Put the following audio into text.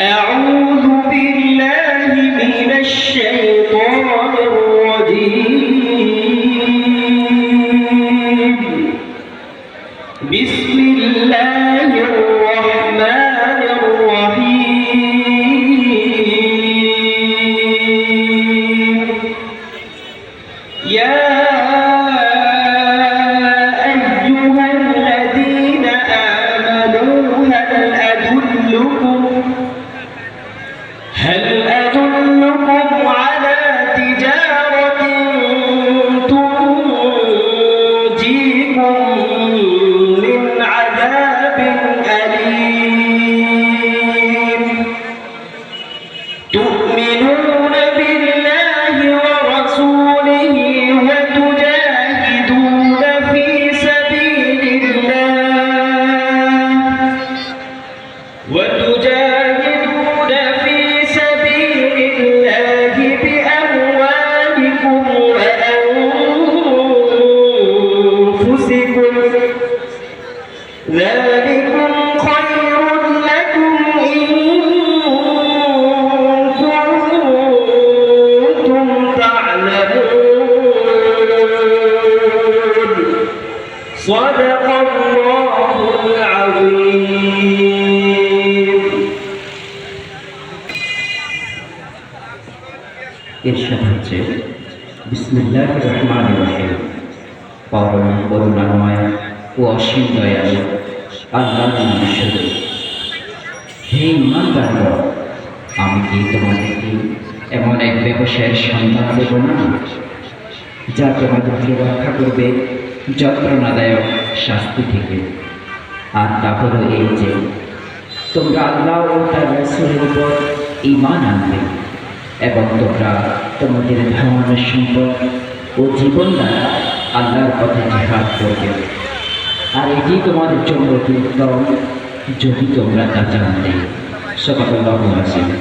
أعوذ بالله من الشيطان الرجيم بسم الله الرحمن الرحيم يا أيها الذين آمنوا هل أدلكم على تجارة تنجيكم من عذاب أليم تؤمنون بالله ورسوله وتجاهدون في سبيل الله بأموالكم وأنفسكم ذلكم خير لكم إن كنتم تعلمون صدق الله العظيم ইরশাদ হচ্ছে বিসমিল্লাহির রহমানির রহিম। পরম করুণাময় ও অসীম দয়ালু আল্লাহর নামে শুরু। হে ঈমানদারগণ, আমি কি তোমাদেরকে এমন এক ব্যবসায়ের সন্ধান দেব না যা তোমাদেরকে রক্ষা করবে যন্ত্রণাদায়ক শাস্তি থেকে? আর তা হলো এই যে তোমরা আল্লাহ ও তার রাসূলের উপর ঈমান আনবে এবং তোমরা তোমাদের ধন সম্পদ ও জীবন দ্বারা আল্লাহর পথে জিহাদ করবে। আর এটি তোমাদের জন্য উত্তম যদি তোমরা তা জানতে। সাল্লাল্লাহু আলাইহি ওয়াসাল্লাম।